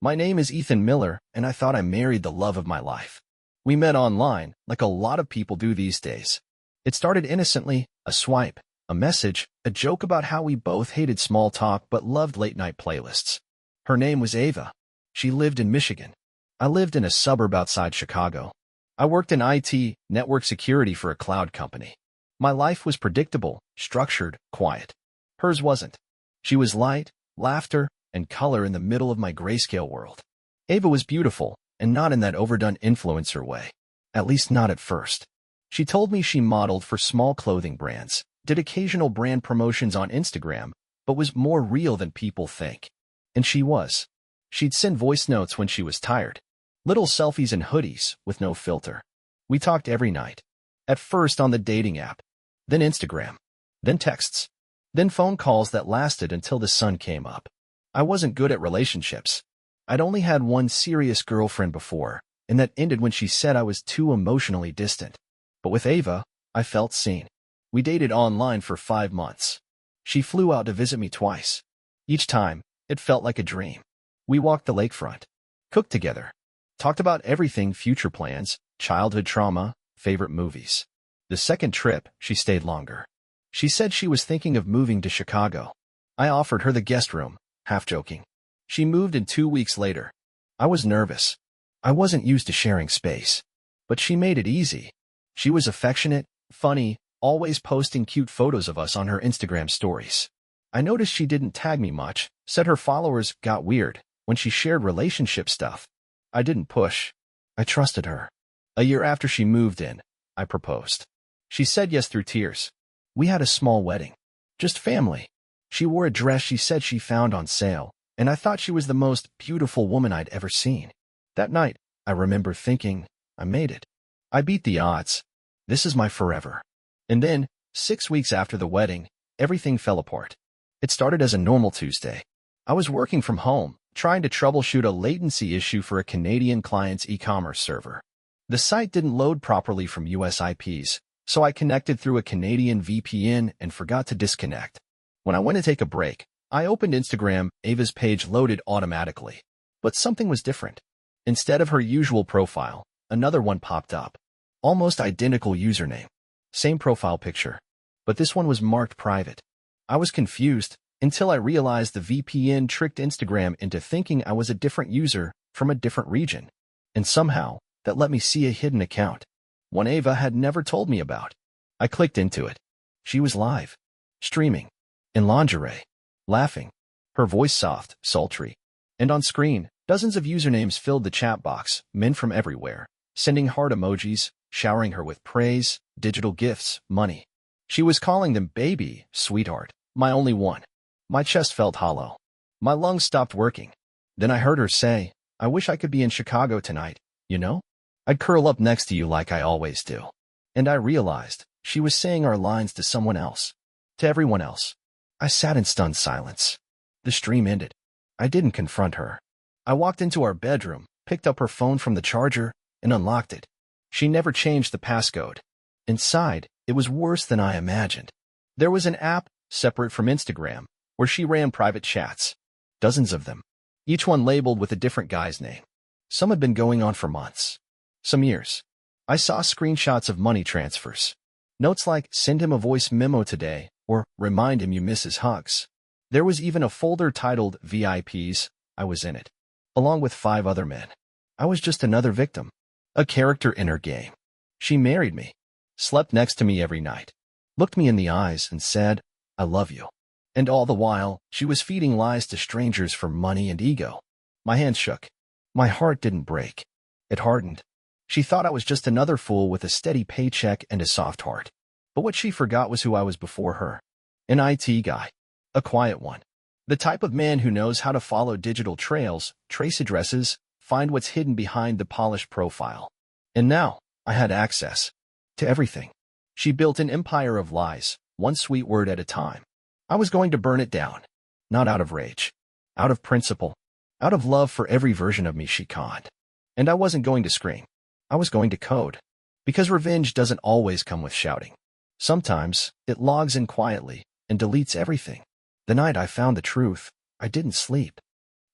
My name is Ethan Miller, and I thought I married the love of my life. We met online, like a lot of people do these days. It started innocently, a swipe, a message, a joke about how we both hated small talk but loved late-night playlists. Her name was Ava. She lived in Michigan. I lived in a suburb outside Chicago. I worked in IT, network security for a cloud company. My life was predictable, structured, quiet. Hers wasn't. She was light, laughter, and color in the middle of my grayscale world. Ava was beautiful, and not in that overdone influencer way. At least not at first. She told me she modeled for small clothing brands, did occasional brand promotions on Instagram, but was more real than people think. And she was. She'd send voice notes when she was tired. Little selfies and hoodies, with no filter. We talked every night. At first on the dating app. Then Instagram. Then texts. Then phone calls that lasted until the sun came up. I wasn't good at relationships. I'd only had one serious girlfriend before, and that ended when she said I was too emotionally distant. But with Ava, I felt seen. We dated online for 5 months. She flew out to visit me twice. Each time, it felt like a dream. We walked the lakefront, cooked together, talked about everything: future plans, childhood trauma, favorite movies. The second trip, she stayed longer. She said she was thinking of moving to Chicago. I offered her the guest room, half joking. She moved in 2 weeks later. I was nervous. I wasn't used to sharing space. But she made it easy. She was affectionate, funny, always posting cute photos of us on her Instagram stories. I noticed she didn't tag me much, said her followers got weird when she shared relationship stuff. I didn't push. I trusted her. A year after she moved in, I proposed. She said yes through tears. We had a small wedding. Just family. She wore a dress she said she found on sale, and I thought she was the most beautiful woman I'd ever seen. That night, I remember thinking, I made it. I beat the odds. This is my forever. And then, 6 weeks after the wedding, everything fell apart. It started as a normal Tuesday. I was working from home, trying to troubleshoot a latency issue for a Canadian client's e-commerce server. The site didn't load properly from US IPs, so I connected through a Canadian VPN and forgot to disconnect. When I went to take a break, I opened Instagram. Ava's page loaded automatically. But something was different. Instead of her usual profile, another one popped up. Almost identical username. Same profile picture. But this one was marked private. I was confused until I realized the VPN tricked Instagram into thinking I was a different user from a different region. And somehow, that let me see a hidden account. One Ava had never told me about. I clicked into it. She was live. Streaming. In lingerie. Laughing. Her voice soft, sultry. And on screen, dozens of usernames filled the chat box, men from everywhere, sending heart emojis, showering her with praise, digital gifts, money. She was calling them baby, sweetheart, my only one. My chest felt hollow. My lungs stopped working. Then I heard her say, I wish I could be in Chicago tonight, you know? I'd curl up next to you like I always do. And I realized she was saying our lines to someone else. To everyone else. I sat in stunned silence. The stream ended. I didn't confront her. I walked into our bedroom, picked up her phone from the charger, and unlocked it. She never changed the passcode. Inside, it was worse than I imagined. There was an app, separate from Instagram, where she ran private chats. Dozens of them. Each one labeled with a different guy's name. Some had been going on for months. Some years. I saw screenshots of money transfers. Notes like, send him a voice memo today, or remind him you miss his hugs. There was even a folder titled VIPs. I was in it. Along with 5 other men. I was just another victim. A character in her game. She married me. Slept next to me every night. Looked me in the eyes and said, I love you. And all the while, she was feeding lies to strangers for money and ego. My hands shook. My heart didn't break. It hardened. She thought I was just another fool with a steady paycheck and a soft heart. But what she forgot was who I was before her. An IT guy. A quiet one. The type of man who knows how to follow digital trails, trace addresses, find what's hidden behind the polished profile. And now, I had access to everything. She built an empire of lies, one sweet word at a time. I was going to burn it down. Not out of rage. Out of principle. Out of love for every version of me she conned. And I wasn't going to scream. I was going to code. Because revenge doesn't always come with shouting. Sometimes, it logs in quietly and deletes everything. The night I found the truth, I didn't sleep.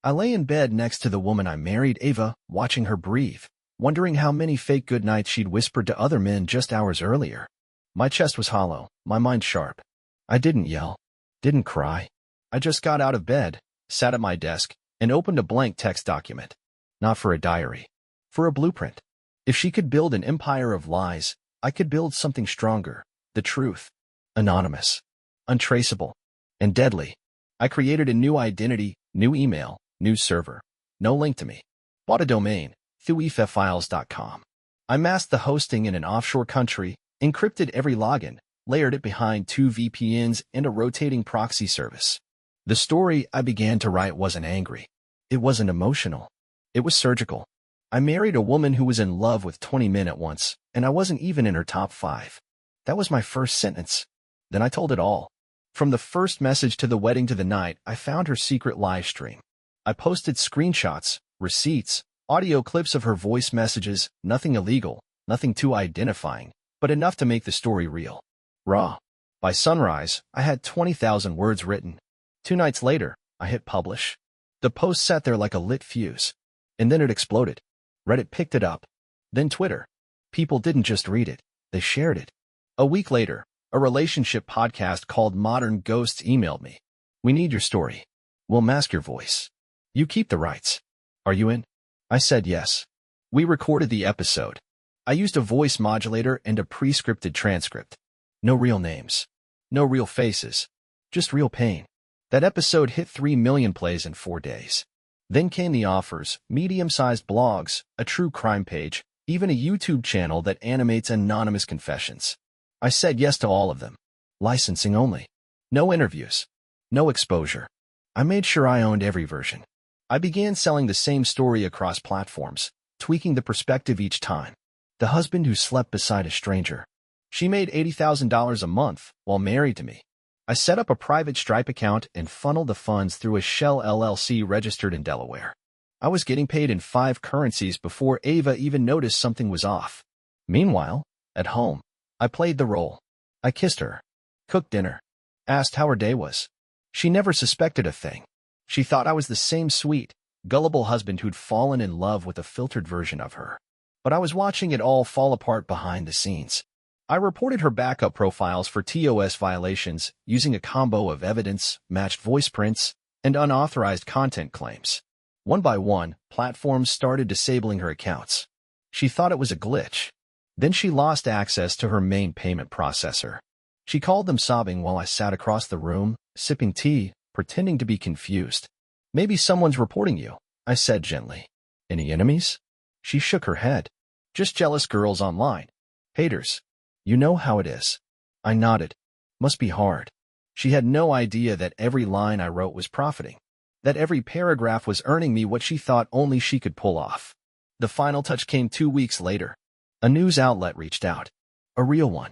I lay in bed next to the woman I married, Ava, watching her breathe, wondering how many fake goodnights she'd whispered to other men just hours earlier. My chest was hollow, my mind sharp. I didn't yell, didn't cry. I just got out of bed, sat at my desk, and opened a blank text document. Not for a diary, for a blueprint. If she could build an empire of lies, I could build something stronger, the truth. Anonymous, untraceable, and deadly. I created a new identity, new email, new server. No link to me. Bought a domain, thuiffiles.com. I masked the hosting in an offshore country, encrypted every login, layered it behind 2 VPNs and a rotating proxy service. The story I began to write wasn't angry. It wasn't emotional. It was surgical. I married a woman who was in love with 20 men at once, and I wasn't even in her top 5. That was my first sentence. Then I told it all. From the first message to the wedding to the night, I found her secret live stream. I posted screenshots, receipts, audio clips of her voice messages, nothing illegal, nothing too identifying, but enough to make the story real. Raw. By sunrise, I had 20,000 words written. 2 nights later, I hit publish. The post sat there like a lit fuse. And then it exploded. Reddit picked it up. Then Twitter. People didn't just read it, they shared it. A week later, a relationship podcast called Modern Ghosts emailed me. We need your story. We'll mask your voice. You keep the rights. Are you in? I said yes. We recorded the episode. I used a voice modulator and a pre-scripted transcript. No real names. No real faces. Just real pain. That episode hit 3 million plays in 4 days. Then came the offers, medium-sized blogs, a true crime page, even a YouTube channel that animates anonymous confessions. I said yes to all of them. Licensing only. No interviews. No exposure. I made sure I owned every version. I began selling the same story across platforms, tweaking the perspective each time. The husband who slept beside a stranger. She made $80,000 a month while married to me. I set up a private Stripe account and funneled the funds through a Shell LLC registered in Delaware. I was getting paid in 5 currencies before Ava even noticed something was off. Meanwhile, at home, I played the role. I kissed her, cooked dinner, asked how her day was. She never suspected a thing. She thought I was the same sweet, gullible husband who'd fallen in love with a filtered version of her. But I was watching it all fall apart behind the scenes. I reported her backup profiles for TOS violations using a combo of evidence, matched voice prints, and unauthorized content claims. One by one, platforms started disabling her accounts. She thought it was a glitch. Then she lost access to her main payment processor. She called them sobbing while I sat across the room, sipping tea, pretending to be confused. Maybe someone's reporting you, I said gently. Any enemies? She shook her head. Just jealous girls online. Haters. You know how it is. I nodded. Must be hard. She had no idea that every line I wrote was profiting. That every paragraph was earning me what she thought only she could pull off. The final touch came 2 weeks later. A news outlet reached out. A real one.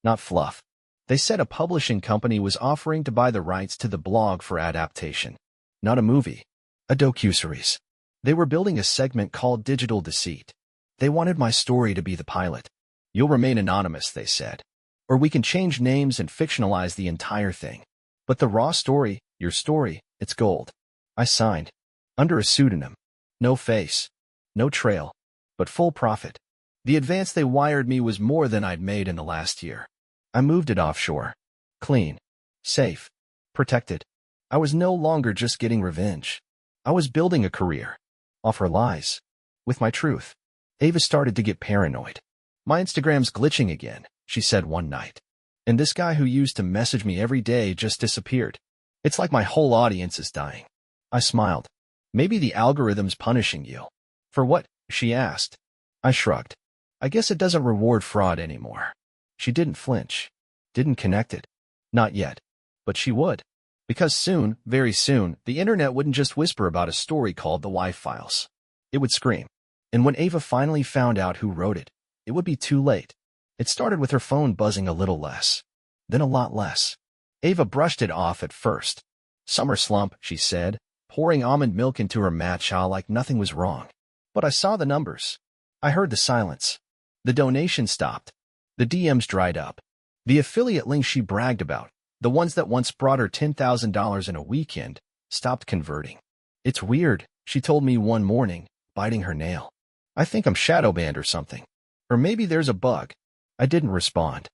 Not fluff. They said a publishing company was offering to buy the rights to the blog for adaptation. Not a movie. A docuseries. They were building a segment called Digital Deceit. They wanted my story to be the pilot. You'll remain anonymous, they said. Or we can change names and fictionalize the entire thing. But the raw story, your story, it's gold. I signed. Under a pseudonym. No face. No trail. But full profit. The advance they wired me was more than I'd made in the last year. I moved it offshore. Clean. Safe. Protected. I was no longer just getting revenge. I was building a career. Off her lies. With my truth. Ava started to get paranoid. My Instagram's glitching again, she said one night. And this guy who used to message me every day just disappeared. It's like my whole audience is dying. I smiled. Maybe the algorithm's punishing you. For what? She asked. I shrugged. I guess it doesn't reward fraud anymore. She didn't flinch. Didn't connect it. Not yet. But she would. Because soon, very soon, the internet wouldn't just whisper about a story called the Y Files. It would scream. And when Ava finally found out who wrote it, it would be too late. It started with her phone buzzing a little less. Then a lot less. Ava brushed it off at first. Summer slump, she said, pouring almond milk into her matcha like nothing was wrong. But I saw the numbers. I heard the silence. The donations stopped. The DMs dried up. The affiliate links she bragged about, the ones that once brought her $10,000 in a weekend, stopped converting. It's weird, she told me one morning, biting her nail. I think I'm shadow banned or something. Or maybe there's a bug. I didn't respond.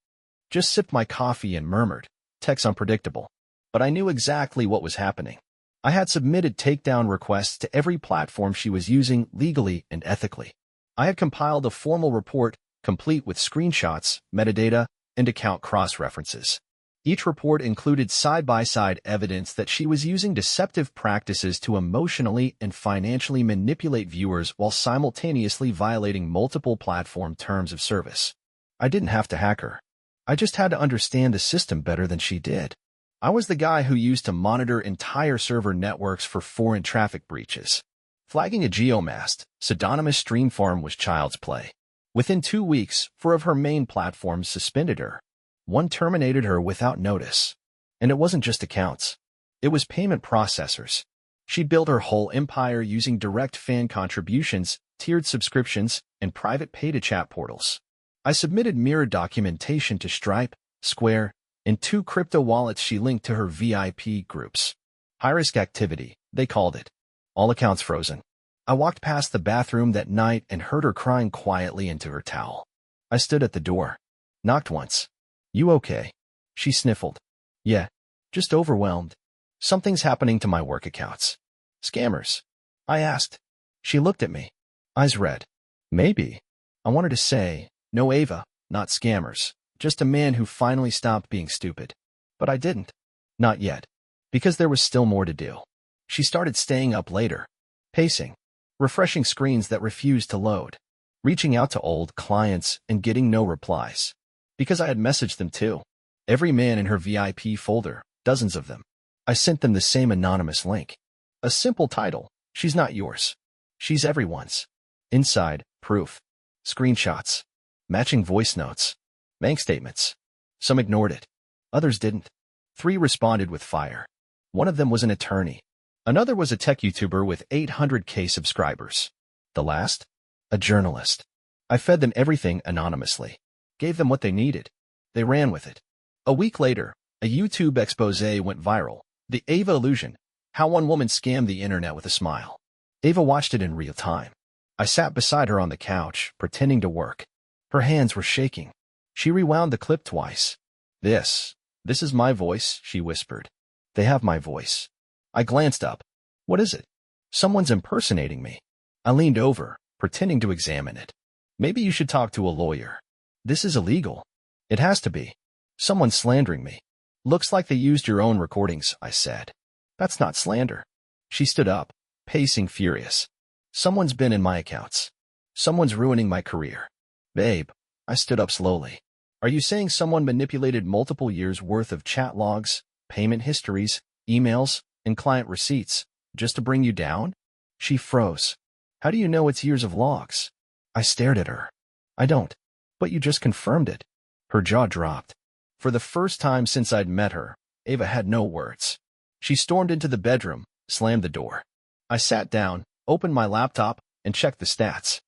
Just sipped my coffee and murmured, tech's unpredictable. But I knew exactly what was happening. I had submitted takedown requests to every platform she was using legally and ethically. I had compiled a formal report, complete with screenshots, metadata, and account cross-references. Each report included side-by-side evidence that she was using deceptive practices to emotionally and financially manipulate viewers while simultaneously violating multiple platform terms of service. I didn't have to hack her. I just had to understand the system better than she did. I was the guy who used to monitor entire server networks for foreign traffic breaches. Flagging a geomast, pseudonymous stream farm was child's play. Within 2 weeks, 4 of her main platforms suspended her. One terminated her without notice. And it wasn't just accounts. It was payment processors. She built her whole empire using direct fan contributions, tiered subscriptions, and private pay-to-chat portals. I submitted mirror documentation to Stripe, Square, and 2 crypto wallets she linked to her VIP groups. High-risk activity, they called it. All accounts frozen. I walked past the bathroom that night and heard her crying quietly into her towel. I stood at the door. Knocked once. You okay? She sniffled. Yeah, just overwhelmed. Something's happening to my work accounts. Scammers. I asked. She looked at me. Eyes red. Maybe. I wanted to say, no Ava, not scammers. Just a man who finally stopped being stupid. But I didn't. Not yet. Because there was still more to do. She started staying up later. Pacing. Refreshing screens that refused to load. Reaching out to old clients and getting no replies. Because I had messaged them too. Every man in her VIP folder, dozens of them. I sent them the same anonymous link. A simple title, she's not yours. She's everyone's. Inside, proof. Screenshots. Matching voice notes. Bank statements. Some ignored it. Others didn't. 3 responded with fire. One of them was an attorney. Another was a tech YouTuber with 800K subscribers. The last? A journalist. I fed them everything anonymously. Gave them what they needed. They ran with it. A week later, a YouTube expose went viral. The Ava illusion. How one woman scammed the internet with a smile. Ava watched it in real time. I sat beside her on the couch, pretending to work. Her hands were shaking. She rewound the clip twice. This is my voice, she whispered. They have my voice. I glanced up. What is it? Someone's impersonating me. I leaned over, pretending to examine it. Maybe you should talk to a lawyer. This is illegal. It has to be. Someone's slandering me. Looks like they used your own recordings, I said. That's not slander. She stood up, pacing furious. Someone's been in my accounts. Someone's ruining my career. Babe, I stood up slowly. Are you saying someone manipulated multiple years' worth of chat logs, payment histories, emails, and client receipts, just to bring you down? She froze. How do you know it's years of logs? I stared at her. I don't. But you just confirmed it. Her jaw dropped. For the first time since I'd met her, Ava had no words. She stormed into the bedroom, slammed the door. I sat down, opened my laptop, and checked the stats.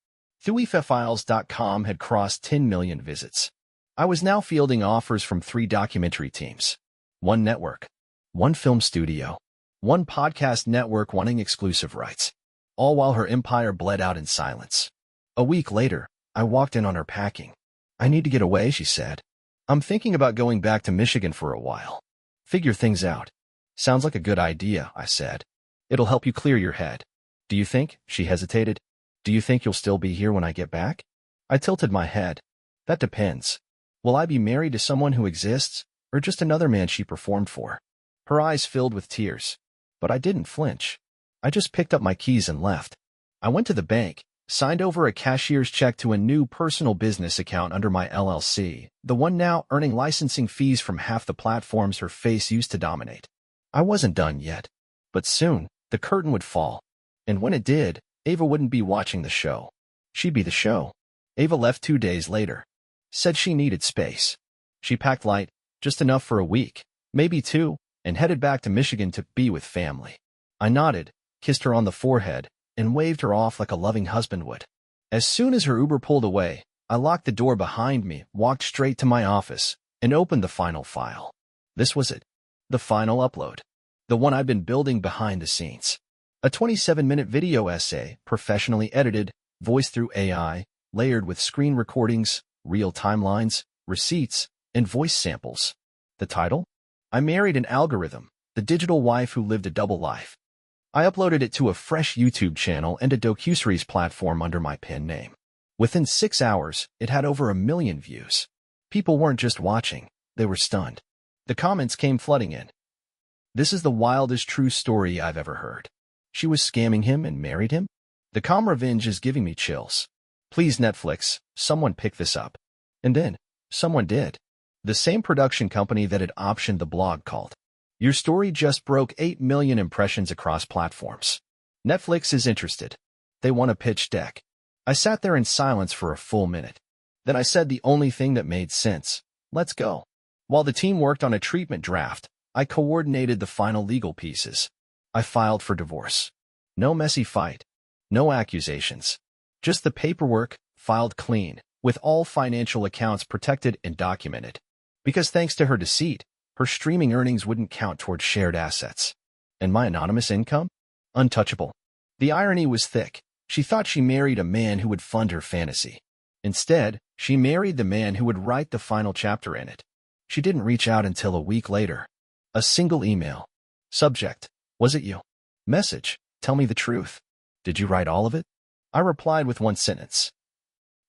ThuiFafiles.com had crossed 10 million visits. I was now fielding offers from 3 documentary teams. 1 network. 1 film studio. 1 podcast network wanting exclusive rights. All while her empire bled out in silence. A week later, I walked in on her packing. I need to get away, she said. I'm thinking about going back to Michigan for a while. Figure things out. Sounds like a good idea, I said. It'll help you clear your head. Do you think? She hesitated. Do you think you'll still be here when I get back? I tilted my head. That depends. Will I be married to someone who exists, or just another man she performed for? Her eyes filled with tears. But I didn't flinch. I just picked up my keys and left. I went to the bank, signed over a cashier's check to a new personal business account under my LLC, the one now earning licensing fees from half the platforms her face used to dominate. I wasn't done yet. But soon, the curtain would fall. And when it did, Ava wouldn't be watching the show. She'd be the show. Ava left 2 days later. Said she needed space. She packed light, just enough for a week, maybe 2, and headed back to Michigan to be with family. I nodded, kissed her on the forehead, and waved her off like a loving husband would. As soon as her Uber pulled away, I locked the door behind me, walked straight to my office, and opened the final file. This was it. The final upload. The one I'd been building behind the scenes. A 27-minute video essay, professionally edited, voiced through AI, layered with screen recordings, real timelines, receipts, and voice samples. The title? I Married an Algorithm, the Digital Wife Who Lived a Double Life. I uploaded it to a fresh YouTube channel and a docuseries platform under my pen name. Within 6 hours, it had over 1 million views. People weren't just watching, they were stunned. The comments came flooding in. This is the wildest true story I've ever heard. She was scamming him and married him? The calm revenge is giving me chills. Please Netflix, someone pick this up. And then, someone did. The same production company that had optioned the blog called. Your story just broke 8 million impressions across platforms. Netflix is interested. They want a pitch deck. I sat there in silence for a full minute. Then I said the only thing that made sense. Let's go. While the team worked on a treatment draft, I coordinated the final legal pieces. I filed for divorce. No messy fight. No accusations. Just the paperwork, filed clean, with all financial accounts protected and documented. Because thanks to her deceit, her streaming earnings wouldn't count towards shared assets. And my anonymous income? Untouchable. The irony was thick. She thought she married a man who would fund her fantasy. Instead, she married the man who would write the final chapter in it. She didn't reach out until a week later. A single email. Subject: was it you? Message: tell me the truth. Did you write all of it? I replied with one sentence.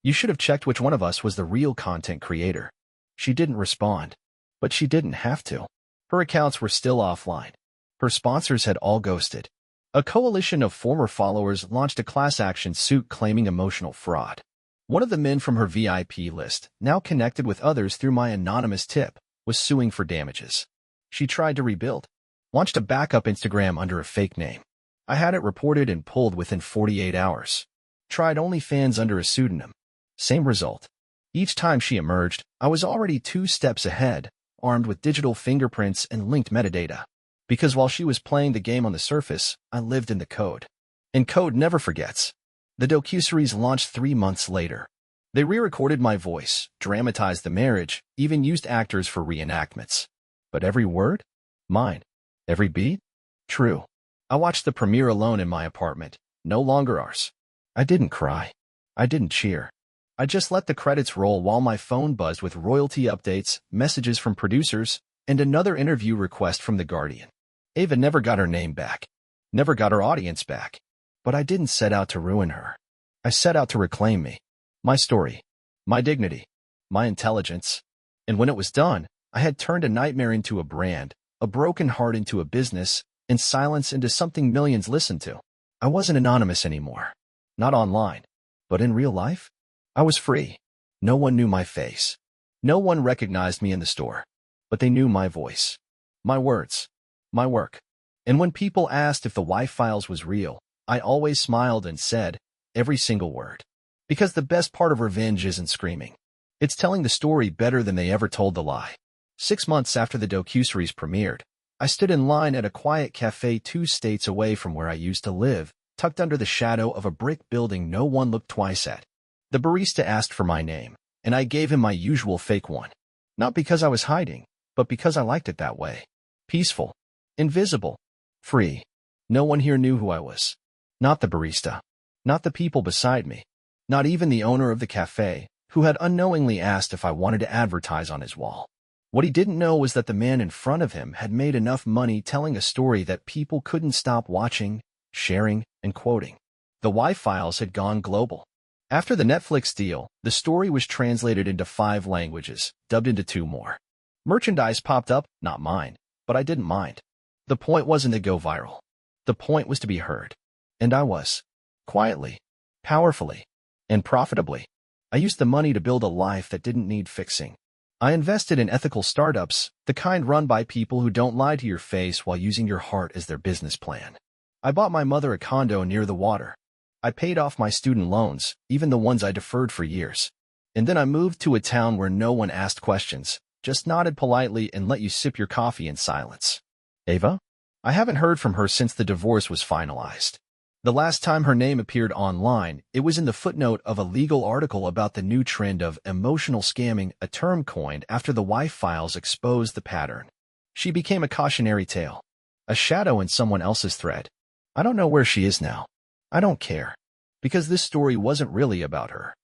You should have checked which one of us was the real content creator. She didn't respond. But she didn't have to. Her accounts were still offline. Her sponsors had all ghosted. A coalition of former followers launched a class action suit claiming emotional fraud. One of the men from her VIP list, now connected with others through my anonymous tip, was suing for damages. She tried to rebuild. Launched a backup Instagram under a fake name. I had it reported and pulled within 48 hours. Tried OnlyFans under a pseudonym. Same result. Each time she emerged, I was already 2 steps ahead, armed with digital fingerprints and linked metadata. Because while she was playing the game on the surface, I lived in the code. And code never forgets. The docuseries launched 3 months later. They re-recorded my voice, dramatized the marriage, even used actors for reenactments. But every word? Mine. Every beat? True. I watched the premiere alone in my apartment, no longer ours. I didn't cry. I didn't cheer. I just let the credits roll while my phone buzzed with royalty updates, messages from producers, and another interview request from The Guardian. Ava never got her name back. Never got her audience back. But I didn't set out to ruin her. I set out to reclaim me. My story. My dignity. My intelligence. And when it was done, I had turned a nightmare into a brand, a broken heart into a business, and silence into something millions listened to. I wasn't anonymous anymore. Not online. But in real life? I was free. No one knew my face. No one recognized me in the store. But they knew my voice. My words. My work. And when people asked if the wife files was real, I always smiled and said, every single word. Because the best part of revenge isn't screaming. It's telling the story better than they ever told the lie. 6 months after the docuseries premiered, I stood in line at a quiet cafe 2 states away from where I used to live, tucked under the shadow of a brick building no one looked twice at. The barista asked for my name, and I gave him my usual fake one. Not because I was hiding, but because I liked it that way. Peaceful. Invisible. Free. No one here knew who I was. Not the barista. Not the people beside me. Not even the owner of the cafe, who had unknowingly asked if I wanted to advertise on his wall. What he didn't know was that the man in front of him had made enough money telling a story that people couldn't stop watching, sharing, and quoting. The Y-Files had gone global. After the Netflix deal, the story was translated into 5 languages, dubbed into 2 more. Merchandise popped up, not mine, but I didn't mind. The point wasn't to go viral. The point was to be heard. And I was. Quietly. Powerfully. And profitably. I used the money to build a life that didn't need fixing. I invested in ethical startups, the kind run by people who don't lie to your face while using your heart as their business plan. I bought my mother a condo near the water. I paid off my student loans, even the ones I deferred for years. And then I moved to a town where no one asked questions, just nodded politely and let you sip your coffee in silence. Ava? I haven't heard from her since the divorce was finalized. The last time her name appeared online, it was in the footnote of a legal article about the new trend of emotional scamming, a term coined after the Y-Files exposed the pattern. She became a cautionary tale. A shadow in someone else's thread. I don't know where she is now. I don't care. Because this story wasn't really about her.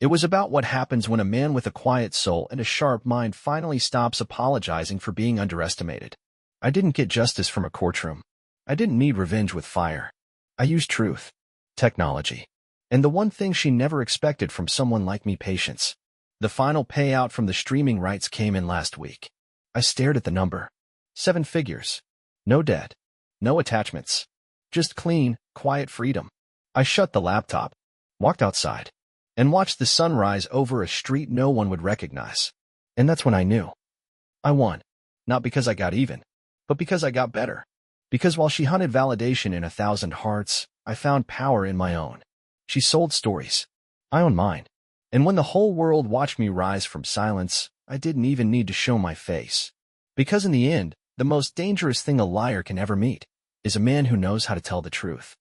It was about what happens when a man with a quiet soul and a sharp mind finally stops apologizing for being underestimated. I didn't get justice from a courtroom. I didn't need revenge with fire. I used truth, technology, and the one thing she never expected from someone like me, patience. The final payout from the streaming rights came in last week. I stared at the number. 7 figures. No debt. No attachments. Just clean, quiet freedom. I shut the laptop, walked outside, and watched the sun rise over a street no one would recognize. And that's when I knew. I won. Not because I got even, but because I got better. Because while she hunted validation in 1,000 hearts, I found power in my own. She sold stories. I own mine. And when the whole world watched me rise from silence, I didn't even need to show my face. Because in the end, the most dangerous thing a liar can ever meet is a man who knows how to tell the truth.